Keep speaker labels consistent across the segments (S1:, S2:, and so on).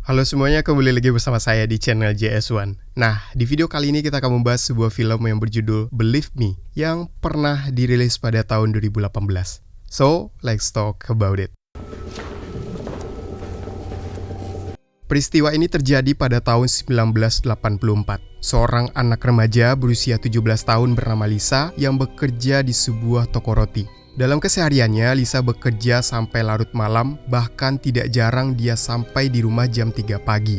S1: Halo semuanya, kembali lagi bersama saya di channel JS1. Nah, di video kali ini kita akan membahas sebuah film yang berjudul Believe Me yang pernah dirilis pada tahun 2018. So, let's talk about it. Peristiwa ini terjadi pada tahun 1984. Seorang anak remaja berusia 17 tahun bernama Lisa yang bekerja di sebuah toko roti. Dalam kesehariannya, Lisa bekerja sampai larut malam, bahkan tidak jarang dia sampai di rumah jam 3 pagi.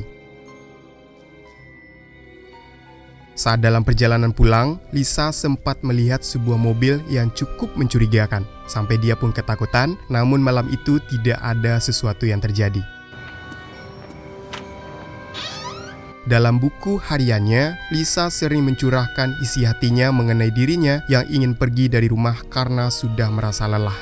S1: Saat dalam perjalanan pulang, Lisa sempat melihat sebuah mobil yang cukup mencurigakan. Sampai dia pun ketakutan, namun malam itu tidak ada sesuatu yang terjadi. Dalam buku hariannya, Lisa sering mencurahkan isi hatinya mengenai dirinya yang ingin pergi dari rumah karena sudah merasa lelah.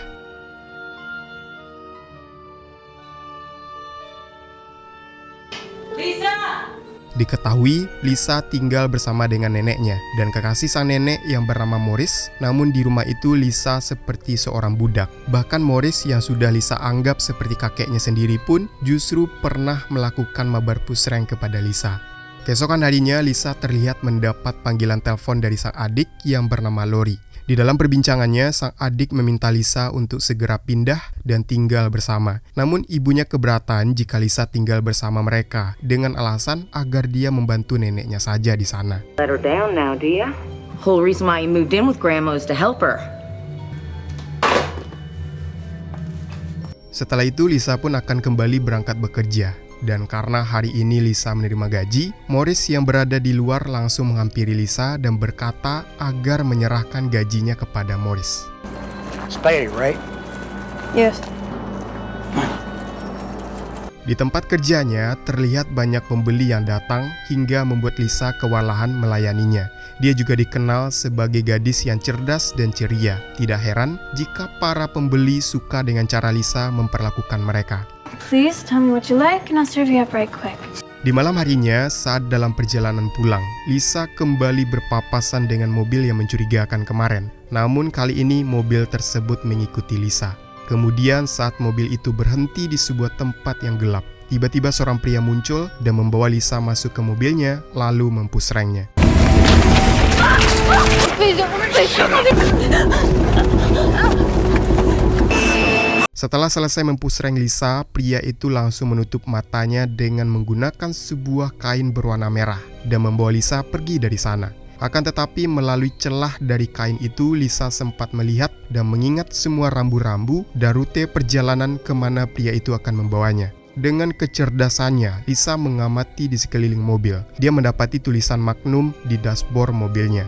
S2: Lisa!
S1: Diketahui, Lisa tinggal bersama dengan neneknya dan kekasih sang nenek yang bernama Morris. Namun di rumah itu Lisa seperti seorang budak. Bahkan Morris yang sudah Lisa anggap seperti kakeknya sendiri pun justru pernah melakukan mabar pusreng kepada Lisa. Keesokan harinya, Lisa terlihat mendapat panggilan telepon dari sang adik yang bernama Lori. Di dalam perbincangannya, sang adik meminta Lisa untuk segera pindah dan tinggal bersama. Namun ibunya keberatan jika Lisa tinggal bersama mereka dengan alasan agar dia membantu neneknya saja di sana.
S2: Let her down now, do ya? Whole reason why you moved in with Grandma is to help her.
S1: Setelah itu, Lisa pun akan kembali berangkat bekerja. Dan karena hari ini Lisa menerima gaji, Morris yang berada di luar langsung menghampiri Lisa dan berkata agar menyerahkan gajinya kepada Morris.
S3: Spade, right?
S4: Yes.
S1: Di tempat kerjanya, terlihat banyak pembeli yang datang hingga membuat Lisa kewalahan melayaninya. Dia juga dikenal sebagai gadis yang cerdas dan ceria. Tidak heran jika para pembeli suka dengan cara Lisa memperlakukan mereka.
S4: Please tell me what you like and I'll serve you up right quick.
S1: Di malam harinya, saat dalam perjalanan pulang, Lisa kembali berpapasan dengan mobil yang mencurigakan kemarin. Namun kali ini mobil tersebut mengikuti Lisa. Kemudian saat mobil itu berhenti di sebuah tempat yang gelap, tiba-tiba seorang pria muncul dan membawa Lisa masuk ke mobilnya lalu mempusrengnya. Setelah selesai mempusreng Lisa, pria itu langsung menutup matanya dengan menggunakan sebuah kain berwarna merah dan membawa Lisa pergi dari sana. Akan tetapi melalui celah dari kain itu, Lisa sempat melihat dan mengingat semua rambu-rambu dan rute perjalanan kemana pria itu akan membawanya. Dengan kecerdasannya, Lisa mengamati di sekeliling mobil. Dia mendapati tulisan Magnum di dashboard mobilnya.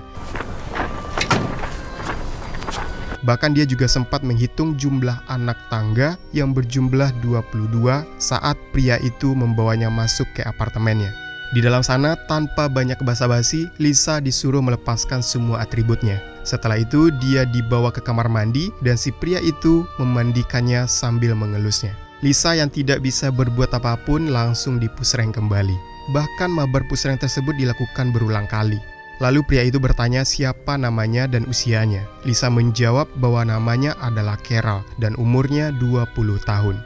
S1: Bahkan dia juga sempat menghitung jumlah anak tangga yang berjumlah 22 saat pria itu membawanya masuk ke apartemennya. Di dalam sana, tanpa banyak basa-basi, Lisa disuruh melepaskan semua atributnya. Setelah itu, dia dibawa ke kamar mandi dan si pria itu memandikannya sambil mengelusnya. Lisa yang tidak bisa berbuat apapun langsung dipusreng kembali. Bahkan mabar pusreng tersebut dilakukan berulang kali. Lalu pria itu bertanya siapa namanya dan usianya. Lisa menjawab bahwa namanya adalah Carol dan umurnya 20 tahun.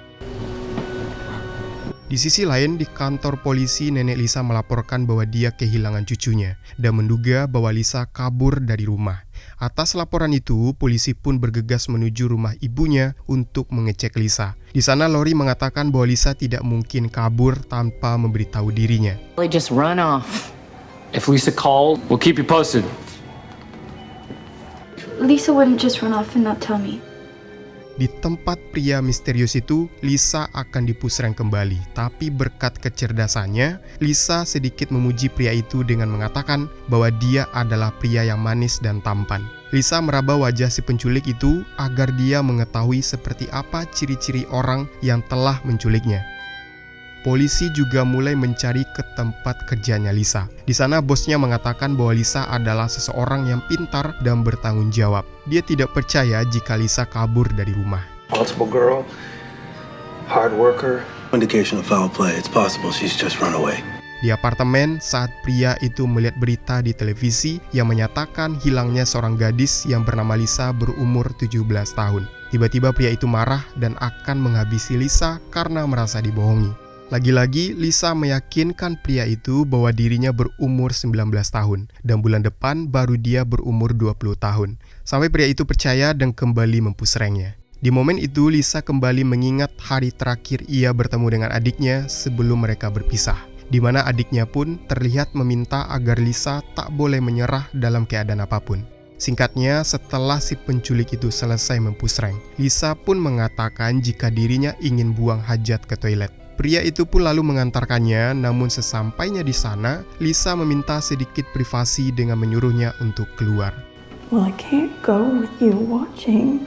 S1: Di sisi lain, di kantor polisi, nenek Lisa melaporkan bahwa dia kehilangan cucunya dan menduga bahwa Lisa kabur dari rumah. Atas laporan itu, polisi pun bergegas menuju rumah ibunya untuk mengecek Lisa. Di sana, Lori mengatakan bahwa Lisa tidak mungkin kabur tanpa memberitahu dirinya.
S2: They just run off.
S3: If Lisa called, we'll keep you posted.
S4: Lisa wouldn't just run off and not tell me.
S1: Di tempat pria misterius itu, Lisa akan dipusreng kembali. Tapi berkat kecerdasannya, Lisa sedikit memuji pria itu dengan mengatakan bahwa dia adalah pria yang manis dan tampan. Lisa meraba wajah si penculik itu agar dia mengetahui seperti apa ciri-ciri orang yang telah menculiknya. Polisi juga mulai mencari ke tempat kerjanya Lisa. Di sana bosnya mengatakan bahwa Lisa adalah seseorang yang pintar dan bertanggung jawab. Dia tidak percaya jika Lisa kabur dari rumah.
S5: Responsible girl, hard worker. Indication of foul play. It's possible she's just run away.
S1: Di apartemen, saat pria itu melihat berita di televisi yang menyatakan hilangnya seorang gadis yang bernama Lisa berumur 17 tahun. Tiba-tiba pria itu marah dan akan menghabisi Lisa karena merasa dibohongi. Lagi-lagi, Lisa meyakinkan pria itu bahwa dirinya berumur 19 tahun dan bulan depan baru dia berumur 20 tahun. Sampai pria itu percaya dan kembali mempusrengnya. Di momen itu, Lisa kembali mengingat hari terakhir ia bertemu dengan adiknya sebelum mereka berpisah, di mana adiknya pun terlihat meminta agar Lisa tak boleh menyerah dalam keadaan apapun. Singkatnya, setelah si penculik itu selesai mempusreng, Lisa pun mengatakan jika dirinya ingin buang hajat ke toilet. Pria itu pun lalu mengantarkannya, namun sesampainya di sana, Lisa meminta sedikit privasi dengan menyuruhnya untuk keluar.
S6: Well, I can't go with you watching.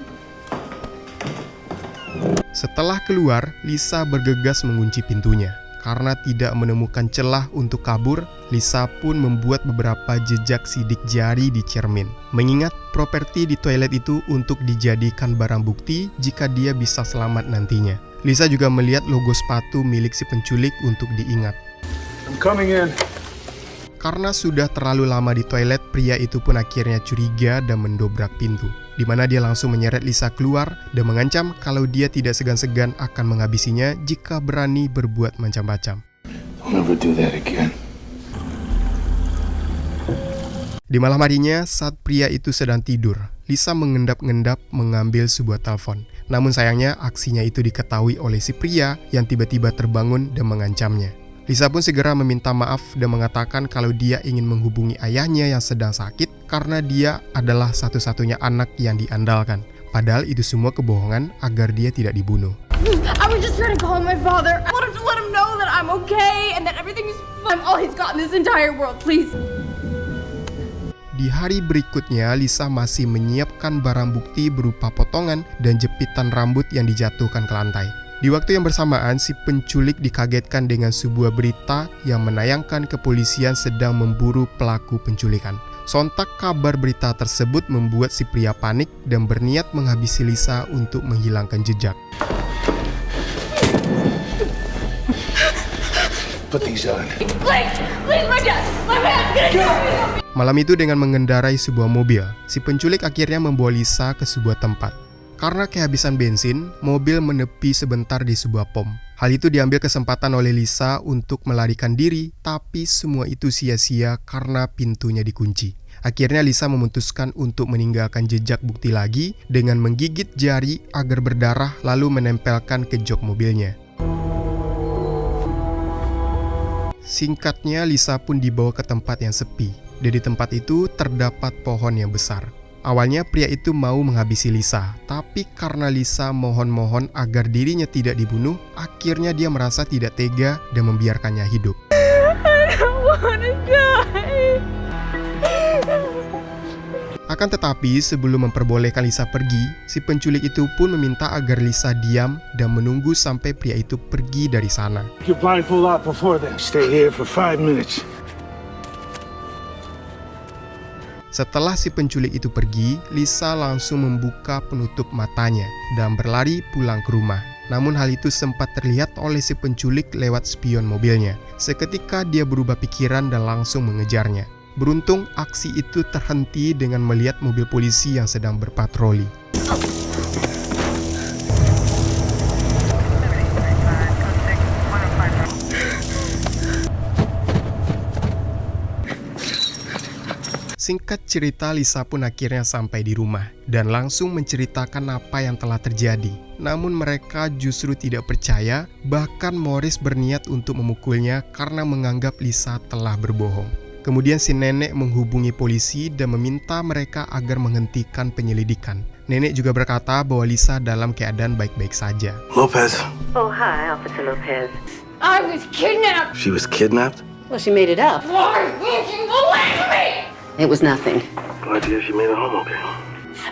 S1: Setelah keluar, Lisa bergegas mengunci pintunya. Karena tidak menemukan celah untuk kabur, Lisa pun membuat beberapa jejak sidik jari di cermin. Mengingat properti di toilet itu untuk dijadikan barang bukti jika dia bisa selamat nantinya. Lisa juga melihat logo sepatu milik si penculik untuk diingat.
S5: I'm coming in.
S1: Karena sudah terlalu lama di toilet, pria itu pun akhirnya curiga dan mendobrak pintu, di mana dia langsung menyeret Lisa keluar dan mengancam kalau dia tidak segan-segan akan menghabisinya jika berani berbuat macam-macam.
S5: I'll never do that again.
S1: Di malam harinya, saat pria itu sedang tidur, Lisa mengendap-endap mengambil sebuah telepon. Namun sayangnya, aksinya itu diketahui oleh si pria yang tiba-tiba terbangun dan mengancamnya. Lisa pun segera meminta maaf dan mengatakan kalau dia ingin menghubungi ayahnya yang sedang sakit karena dia adalah satu-satunya anak yang diandalkan. Padahal itu semua kebohongan agar dia tidak dibunuh.
S4: I was just trying to call my father. I wanted to let him know that I'm okay and that everything is fine. I'm all he's got in this entire world, please.
S1: Di hari berikutnya, Lisa masih menyiapkan barang bukti berupa potongan dan jepitan rambut yang dijatuhkan ke lantai. Di waktu yang bersamaan, si penculik dikagetkan dengan sebuah berita yang menayangkan kepolisian sedang memburu pelaku penculikan. Sontak kabar berita tersebut membuat si pria panik dan berniat menghabisi Lisa untuk menghilangkan jejak.
S5: Put these on.
S4: Please, my dad. My man's gonna kill me.
S1: Malam itu dengan mengendarai sebuah mobil, si penculik akhirnya membawa Lisa ke sebuah tempat. Karena kehabisan bensin, mobil menepi sebentar di sebuah pom. Hal itu diambil kesempatan oleh Lisa untuk melarikan diri, tapi semua itu sia-sia karena pintunya dikunci. Akhirnya Lisa memutuskan untuk meninggalkan jejak bukti lagi dengan menggigit jari agar berdarah lalu menempelkan ke jok mobilnya. Singkatnya, Lisa pun dibawa ke tempat yang sepi. Dan di tempat itu terdapat pohon yang besar. Awalnya pria itu mau menghabisi Lisa, tapi karena Lisa mohon-mohon agar dirinya tidak dibunuh, akhirnya dia merasa tidak tega dan membiarkannya hidup.
S4: I don't wanna die.
S1: Akan tetapi, sebelum memperbolehkan Lisa pergi, si penculik itu pun meminta agar Lisa diam dan menunggu sampai pria itu pergi dari sana.
S5: You blindfold out before then. Stay here for 5 minutes.
S1: Setelah si penculik itu pergi, Lisa langsung membuka penutup matanya dan berlari pulang ke rumah. Namun hal itu sempat terlihat oleh si penculik lewat spion mobilnya. Seketika dia berubah pikiran dan langsung mengejarnya. Beruntung aksi itu terhenti dengan melihat mobil polisi yang sedang berpatroli. Singkat cerita, Lisa pun akhirnya sampai di rumah dan langsung menceritakan apa yang telah terjadi. Namun mereka justru tidak percaya, bahkan Morris berniat untuk memukulnya karena menganggap Lisa telah berbohong. Kemudian si nenek menghubungi polisi dan meminta mereka agar menghentikan penyelidikan. Nenek juga berkata bahwa Lisa dalam keadaan baik-baik saja.
S5: Lopez.
S7: Oh, hi, Officer Lopez.
S4: I was kidnapped.
S5: She was kidnapped?
S7: Well, she made it up.
S4: Why won't you believe me?
S7: It was nothing.
S5: Glad to hear she made it home okay.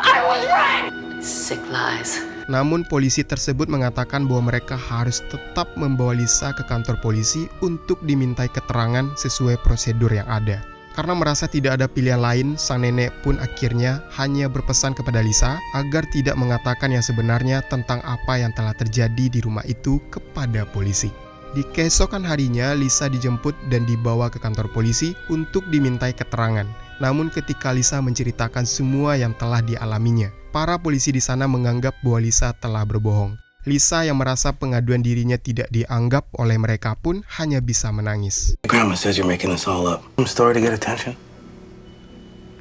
S4: I was right.
S7: Sick lies.
S1: Namun polisi tersebut mengatakan bahwa mereka harus tetap membawa Lisa ke kantor polisi untuk dimintai keterangan sesuai prosedur yang ada. Karena merasa tidak ada pilihan lain, sang nenek pun akhirnya hanya berpesan kepada Lisa agar tidak mengatakan yang sebenarnya tentang apa yang telah terjadi di rumah itu kepada polisi. Di keesokan harinya, Lisa dijemput dan dibawa ke kantor polisi untuk dimintai keterangan. Namun ketika Lisa menceritakan semua yang telah dialaminya, para polisi di sana menganggap bahwa Lisa telah berbohong. Lisa yang merasa pengaduan dirinya tidak dianggap oleh mereka pun hanya bisa menangis.
S5: Grandma says you're making this all up. Some story to get attention.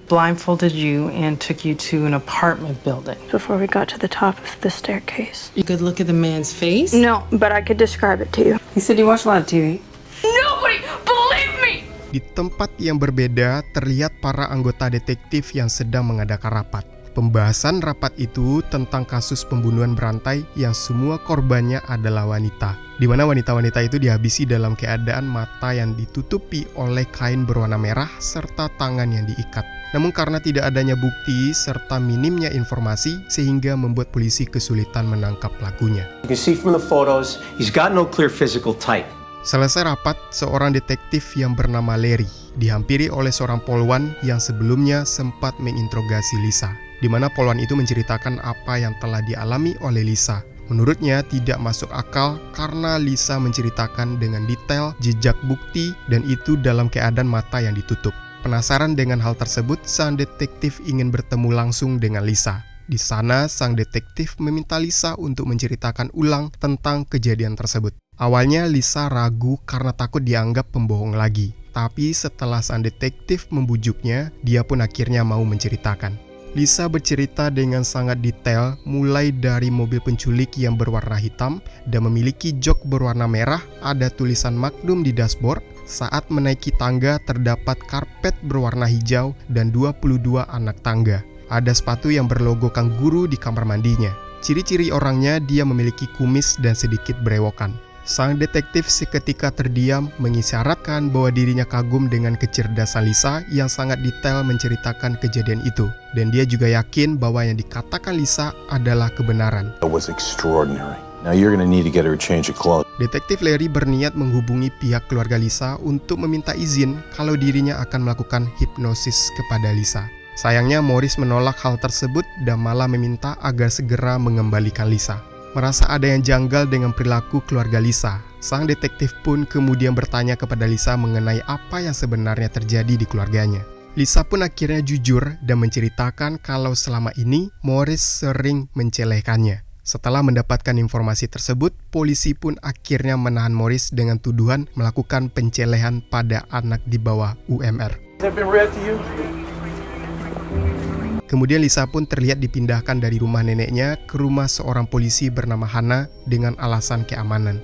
S8: Blindfolded you and took you to an apartment building.
S6: Before we got to the top of the staircase.
S8: You could look at the man's face?
S6: No, but I could describe it to you.
S8: He said you watch a lot of TV.
S4: Nobody believe me!
S1: Di tempat yang berbeda, terlihat para anggota detektif yang sedang mengadakan rapat. Pembahasan rapat itu tentang kasus pembunuhan berantai yang semua korbannya adalah wanita, di mana wanita-wanita itu dihabisi dalam keadaan mata yang ditutupi oleh kain berwarna merah serta tangan yang diikat. Namun karena tidak adanya bukti serta minimnya informasi, sehingga membuat polisi kesulitan menangkap pelakunya.
S3: You can see from the photos, he's got no clear physical type.
S1: Selesai rapat, seorang detektif yang bernama Larry dihampiri oleh seorang polwan yang sebelumnya sempat menginterogasi Lisa, di mana polwan itu menceritakan apa yang telah dialami oleh Lisa. Menurutnya tidak masuk akal karena Lisa menceritakan dengan detail jejak bukti dan itu dalam keadaan mata yang ditutup. Penasaran dengan hal tersebut, sang detektif ingin bertemu langsung dengan Lisa. Di sana, sang detektif meminta Lisa untuk menceritakan ulang tentang kejadian tersebut. Awalnya Lisa ragu karena takut dianggap pembohong lagi. Tapi setelah sang detektif membujuknya, dia pun akhirnya mau menceritakan. Lisa bercerita dengan sangat detail, mulai dari mobil penculik yang berwarna hitam dan memiliki jok berwarna merah, ada tulisan Magnum di dashboard. Saat menaiki tangga terdapat karpet berwarna hijau dan 22 anak tangga. Ada sepatu yang berlogo kanguru di kamar mandinya. Ciri-ciri orangnya, dia memiliki kumis dan sedikit berewokan. Sang detektif seketika terdiam, mengisyaratkan bahwa dirinya kagum dengan kecerdasan Lisa yang sangat detail menceritakan kejadian itu. Dan dia juga yakin bahwa yang dikatakan Lisa adalah kebenaran.
S9: It was extraordinary. Now you're going to need to get her a change of clothes.
S1: Detektif Larry berniat menghubungi pihak keluarga Lisa untuk meminta izin kalau dirinya akan melakukan hipnosis kepada Lisa. Sayangnya Morris menolak hal tersebut dan malah meminta agar segera mengembalikan Lisa. Merasa ada yang janggal dengan perilaku keluarga Lisa, sang detektif pun kemudian bertanya kepada Lisa mengenai apa yang sebenarnya terjadi di keluarganya. Lisa pun akhirnya jujur dan menceritakan kalau selama ini Morris sering mencelehkannya. Setelah mendapatkan informasi tersebut, polisi pun akhirnya menahan Morris dengan tuduhan melakukan pencelehan pada anak di bawah UMR. Kemudian Lisa pun terlihat dipindahkan dari rumah neneknya ke rumah seorang polisi bernama Hannah dengan alasan keamanan.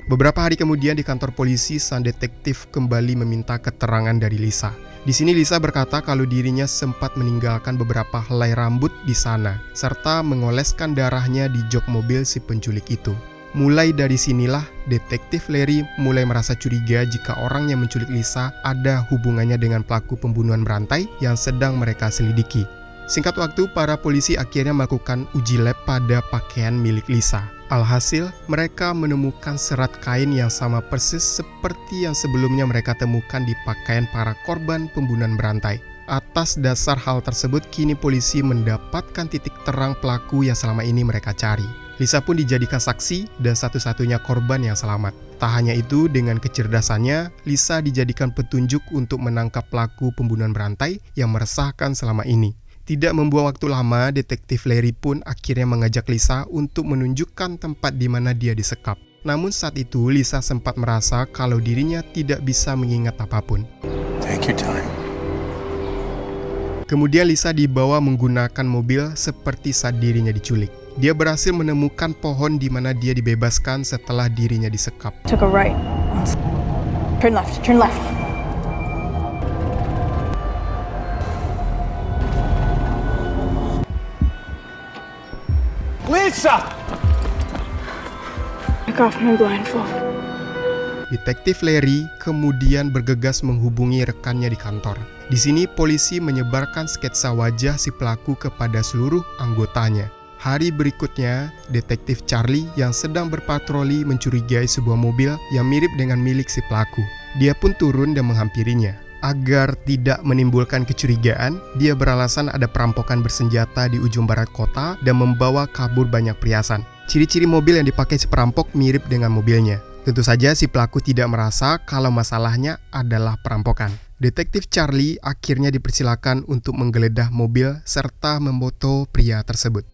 S1: Beberapa hari kemudian di kantor polisi, sang detektif kembali meminta keterangan dari Lisa. Di sini Lisa berkata kalau dirinya sempat meninggalkan beberapa helai rambut di sana, serta mengoleskan darahnya di jok mobil si penculik itu. Mulai dari sinilah, detektif Larry mulai merasa curiga jika orang yang menculik Lisa ada hubungannya dengan pelaku pembunuhan berantai yang sedang mereka selidiki. Singkat waktu, para polisi akhirnya melakukan uji lab pada pakaian milik Lisa. Alhasil, mereka menemukan serat kain yang sama persis seperti yang sebelumnya mereka temukan di pakaian para korban pembunuhan berantai. Atas dasar hal tersebut, kini polisi mendapatkan titik terang pelaku yang selama ini mereka cari. Lisa pun dijadikan saksi dan satu-satunya korban yang selamat. Tak hanya itu, dengan kecerdasannya, Lisa dijadikan petunjuk untuk menangkap pelaku pembunuhan berantai yang meresahkan selama ini. Tidak membuang waktu lama, detektif Larry pun akhirnya mengajak Lisa untuk menunjukkan tempat di mana dia disekap. Namun saat itu, Lisa sempat merasa kalau dirinya tidak bisa mengingat apapun.
S5: Take your time.
S1: Kemudian Lisa dibawa menggunakan mobil seperti saat dirinya diculik. Dia berhasil menemukan pohon di mana dia dibebaskan setelah dirinya disekap.
S6: Took a right. Turn left, turn left.
S3: Lisa!
S6: Take off my blindfold.
S1: Detektif Larry kemudian bergegas menghubungi rekannya di kantor. Di sini polisi menyebarkan sketsa wajah si pelaku kepada seluruh anggotanya. Hari berikutnya, detektif Charlie yang sedang berpatroli mencurigai sebuah mobil yang mirip dengan milik si pelaku. Dia pun turun dan menghampirinya. Agar tidak menimbulkan kecurigaan, dia beralasan ada perampokan bersenjata di ujung barat kota dan membawa kabur banyak perhiasan. Ciri-ciri mobil yang dipakai si perampok mirip dengan mobilnya. Tentu saja si pelaku tidak merasa kalau masalahnya adalah perampokan. Detektif Charlie akhirnya dipersilakan untuk menggeledah mobil serta memfoto pria tersebut.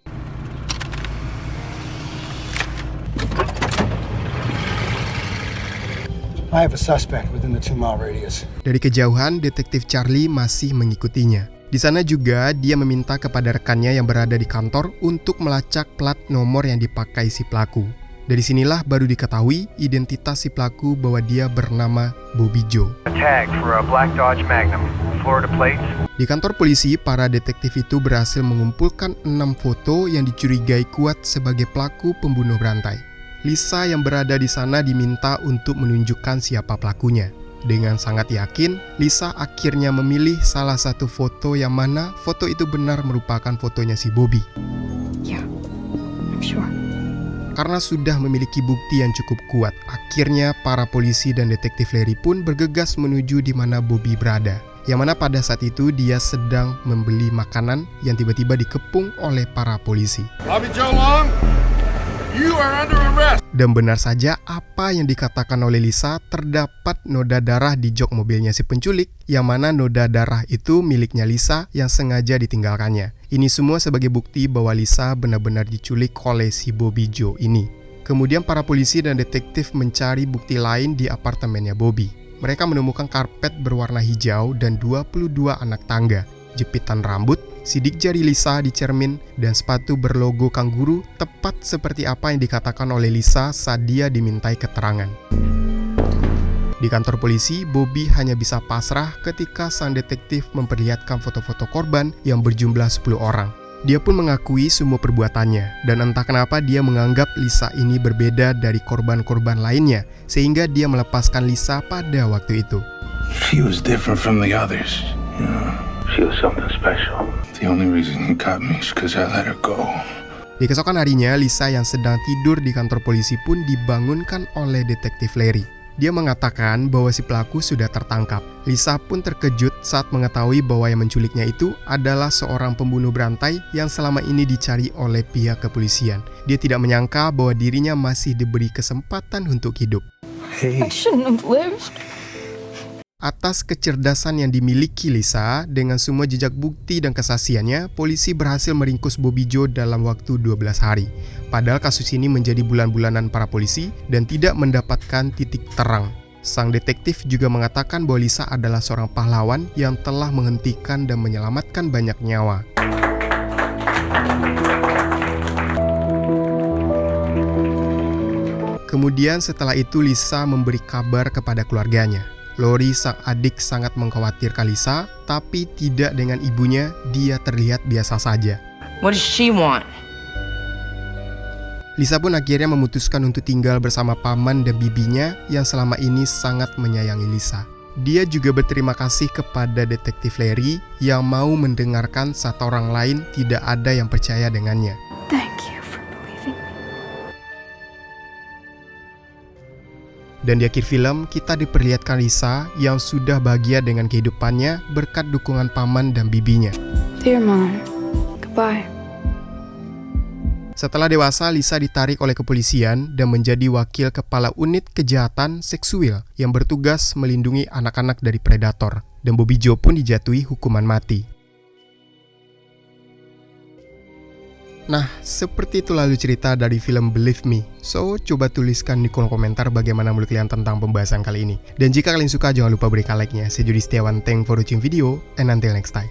S5: I have a suspect within the 2-mile radius.
S1: Dari kejauhan, detektif Charlie masih mengikutinya. Di sana juga dia meminta kepada rekannya yang berada di kantor untuk melacak plat nomor yang dipakai si pelaku. Dari sinilah baru diketahui identitas si pelaku bahwa dia bernama Bobby Joe. Di kantor polisi, para detektif itu berhasil mengumpulkan 6 foto yang dicurigai kuat sebagai pelaku pembunuh berantai. Lisa yang berada di sana diminta untuk menunjukkan siapa pelakunya. Dengan sangat yakin, Lisa akhirnya memilih salah satu foto yang mana foto itu benar merupakan fotonya si Bobby.
S6: Yeah, I'm sure.
S1: Karena sudah memiliki bukti yang cukup kuat, akhirnya para polisi dan detektif Larry pun bergegas menuju di mana Bobby berada. Yang mana pada saat itu dia sedang membeli makanan yang tiba-tiba dikepung oleh para polisi.
S10: Bobby Joe Long, you are under arrest.
S1: Dan benar saja apa yang dikatakan oleh Lisa, terdapat noda darah di jok mobilnya si penculik, yang mana noda darah itu miliknya Lisa yang sengaja ditinggalkannya. Ini semua sebagai bukti bahwa Lisa benar-benar diculik oleh si Bobby Joe ini. Kemudian para polisi dan detektif mencari bukti lain di apartemennya Bobby. Mereka menemukan karpet berwarna hijau dan 22 anak tangga, jepitan rambut, sidik jari Lisa di cermin, dan sepatu berlogo kanguru tepat seperti apa yang dikatakan oleh Lisa saat dia dimintai keterangan. Di kantor polisi, Bobby hanya bisa pasrah ketika sang detektif memperlihatkan foto-foto korban yang berjumlah 10 orang. Dia pun mengakui semua perbuatannya, dan entah kenapa dia menganggap Lisa ini berbeda dari korban-korban lainnya, sehingga dia melepaskan Lisa pada waktu itu.
S5: She was different from the others, you know. She was something special. The only reason he got me is because I let her go.
S1: Di keesokan harinya, Lisa yang sedang tidur di kantor polisi pun dibangunkan oleh detektif Larry. Dia mengatakan bahwa si pelaku sudah tertangkap. Lisa pun terkejut saat mengetahui bahwa yang menculiknya itu adalah seorang pembunuh berantai yang selama ini dicari oleh pihak kepolisian. Dia tidak menyangka bahwa dirinya masih diberi kesempatan untuk hidup.
S5: Hey.
S6: I shouldn't have lived.
S1: Atas kecerdasan yang dimiliki Lisa, dengan semua jejak bukti dan kesaksiannya, polisi berhasil meringkus Bobby Joe dalam waktu 12 hari. Padahal kasus ini menjadi bulan-bulanan para polisi dan tidak mendapatkan titik terang. Sang detektif juga mengatakan bahwa Lisa adalah seorang pahlawan yang telah menghentikan dan menyelamatkan banyak nyawa. Kemudian setelah itu Lisa memberi kabar kepada keluarganya. Lori, sang adik, sangat mengkhawatirkan Lisa, tapi tidak dengan ibunya, dia terlihat biasa saja.
S2: What does she want?
S1: Lisa pun akhirnya memutuskan untuk tinggal bersama paman dan bibinya yang selama ini sangat menyayangi Lisa. Dia juga berterima kasih kepada detektif Larry yang mau mendengarkan saat orang lain tidak ada yang percaya dengannya.
S6: Thank you for believing me.
S1: Dan di akhir film, kita diperlihatkan Lisa yang sudah bahagia dengan kehidupannya berkat dukungan paman dan bibinya.
S6: Dear Mom, goodbye.
S1: Setelah dewasa, Lisa ditarik oleh kepolisian dan menjadi wakil kepala unit kejahatan seksual yang bertugas melindungi anak-anak dari predator. Dan Bobby Joe pun dijatuhi hukuman mati. Nah, seperti itu lalu cerita dari film Believe Me. So, coba tuliskan di kolom komentar bagaimana menurut kalian tentang pembahasan kali ini. Dan jika kalian suka, jangan lupa berikan like-nya. Saya Jody Setiawan, thanks for watching video, and until next time.